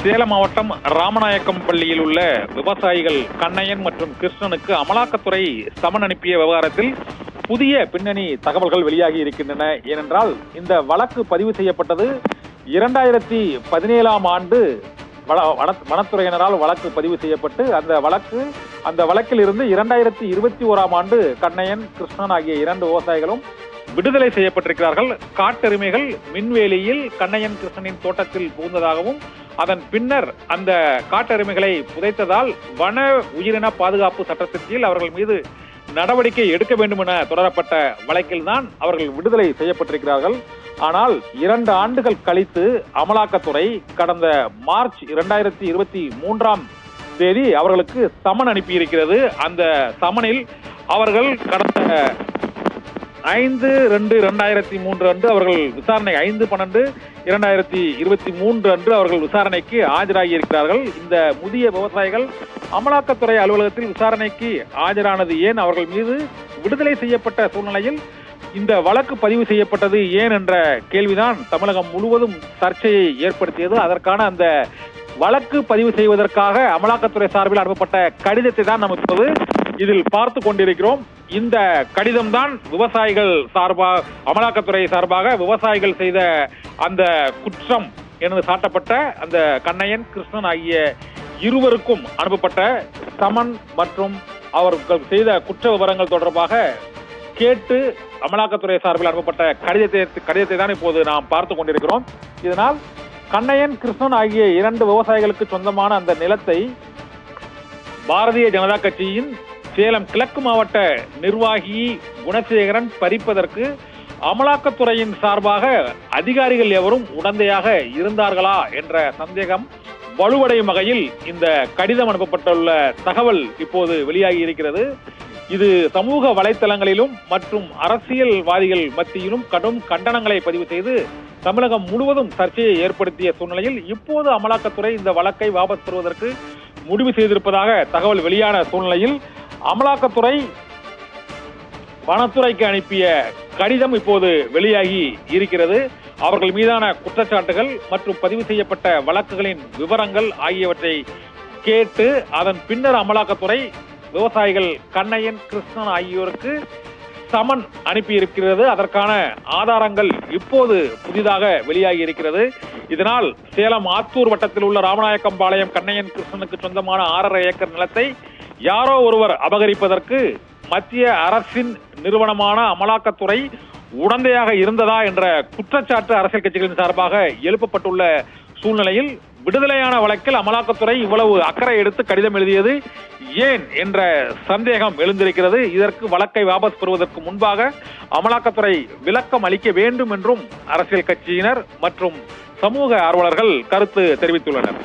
சேலம் மாவட்டம் ராமநாயக்கம் பள்ளியில் உள்ள விவசாயிகள் கண்ணையன் மற்றும் கிருஷ்ணனுக்கு அமலாக்கத்துறை சமன் அனுப்பிய விவகாரத்தில் புதிய பின்னணி தகவல்கள் வெளியாகி இருக்கின்றன. ஏனென்றால் இந்த வழக்கு பதிவு செய்யப்பட்டது 2017ஆம் ஆண்டு வனத்துறையினரால் வழக்கு பதிவு செய்யப்பட்டு அந்த வழக்கில் இருந்து 2021ஆம் ஆண்டு கண்ணையன், கிருஷ்ணன் ஆகிய 2 விவசாயிகளும் விடுதலை செய்யப்பட்டிருக்கிறார்கள். காட்டெருமைகள் மின்வேலியில் கண்ணையன், கிருஷ்ணனின் தோட்டத்தில் புகுந்ததாகவும் அதன் பின்னர் அந்த காட்டெருமைகளை புதைத்ததால் வன உயிரின பாதுகாப்பு சட்டத்தின் கீழ் அவர்கள் மீது நடவடிக்கை எடுக்க வேண்டும் என தொடரப்பட்ட வழக்கில்தான் அவர்கள் விடுதலை செய்யப்பட்டிருக்கிறார்கள். ஆனால் 2 ஆண்டுகள் கழித்து அமலாக்கத்துறை கடந்த மார்ச் 2023ஆம் தேதி அவர்களுக்கு சமன் அனுப்பியிருக்கிறது. அந்த சமனில் அவர்கள் கடந்த 5/2/2003 அன்று அவர்கள் விசாரணை 5/12/2023 அன்று அவர்கள் விசாரணைக்கு ஆஜராகி இருக்கிறார்கள். இந்த முதிய விவசாயிகள் அமலாக்கத்துறை அலுவலகத்தில் விசாரணைக்கு ஆஜரானது ஏன், அவர்கள் மீது விடுதலை செய்யப்பட்ட சூழ்நிலையில் இந்த வழக்கு பதிவு செய்யப்பட்டது ஏன் என்ற கேள்விதான் தமிழகம் முழுவதும் சர்ச்சையை ஏற்படுத்தியது. அதற்கான அந்த வழக்கு பதிவு செய்வதற்காக அமலாக்கத்துறை சார்பில் அனுப்பப்பட்ட கடிதத்தை தான் நாம் இப்போது இதில் பார்த்து கொண்டிருக்கிறோம். இந்த கடிதம் தான் விவசாயிகள் சார்பாக, அமலாக்கத்துறை சார்பாக விவசாயிகள் செய்த அந்த குற்றம் என்று சாட்டப்பட்ட அந்த கண்ணையன், கிருஷ்ணன் ஆகிய இருவருக்கும் அனுப்பப்பட்ட சமன் மற்றும் அவர்கள் செய்த குற்ற விவரங்கள் தொடர்பாக கேட்டு அமலாக்கத்துறை சார்பில் அனுப்பப்பட்ட கடிதத்தை தான் இப்போது நாம் பார்த்து கொண்டிருக்கிறோம். இதனால் கண்ணையன், கிருஷ்ணன் ஆகிய 2 விவசாயிகளுக்கு சொந்தமான அந்த நிலத்தை பாரதிய ஜனதா கட்சியின் சேலம் கிழக்கு மாவட்ட நிர்வாகி குணசேகரன் பறிப்பதற்கு அமலாக்கத்துறையின் சார்பாக அதிகாரிகள் எவரும் உடந்தையாக இருந்தார்களா என்ற சந்தேகம் வலுவடையும் வகையில் இந்த கடிதம் அனுப்பப்பட்டுள்ள தகவல் இப்போது வெளியாகி இருக்கிறது. இது சமூக வலைத்தளங்களிலும் மற்றும் அரசியல்வாதிகள் மத்தியிலும் கடும் கண்டனங்களை பதிவு செய்து தமிழகம் முழுவதும் சர்ச்சையை ஏற்படுத்திய சூழ்நிலையில் இப்போது அமலாக்கத்துறை இந்த வழக்கை வாபஸ் பெறுவதற்கு முடிவு செய்திருப்பதாக தகவல் வெளியான சூழ்நிலையில் அமலாக்கத்துறை வனத்துறைக்கு அனுப்பிய கடிதம் இப்போது வெளியாகி இருக்கிறது. அவர்கள் மீதான குற்றச்சாட்டுகள் மற்றும் பதிவு செய்யப்பட்ட வழக்குகளின் விவரங்கள் ஆகியவற்றை கேட்டு அதன் பின்னர் அமலாக்கத்துறை விவசாயிகள் கண்ணையன், கிருஷ்ணன் ஆகியோருக்கு சமன் அனுப்பியிருக்கிறது. அதற்கான ஆதாரங்கள் இப்போது புதிதாக வெளியாகி இருக்கிறது. இதனால் சேலம் ஆத்தூர் வட்டத்தில் உள்ள ராமநாயக்கம்பாளையம் கண்ணையன், கிருஷ்ணனுக்கு சொந்தமான 6.5 ஏக்கர் நிலத்தை யாரோ ஒருவர் அபகரிப்பதற்கு மத்திய அரசின் நிறுவனமான அமலாக்கத்துறை உடந்தையாக இருந்ததா என்ற குற்றச்சாட்டு அரசியல் கட்சிகளின் சார்பாக எழுப்பப்பட்டுள்ள சூழ்நிலையில் விடுதலையான வழக்கில் அமலாக்கத்துறை இவ்வளவு அக்கறை எடுத்து கடிதம் எழுதியது ஏன் என்ற சந்தேகம் எழுந்திருக்கிறது. இதற்கு வழக்கை வாபஸ் பெறுவதற்கு முன்பாக அமலாக்கத்துறை விளக்கம் அளிக்க வேண்டும் என்றும் அரசியல் கட்சியினர் மற்றும் சமூக ஆர்வலர்கள் கருத்து தெரிவித்துள்ளனர்.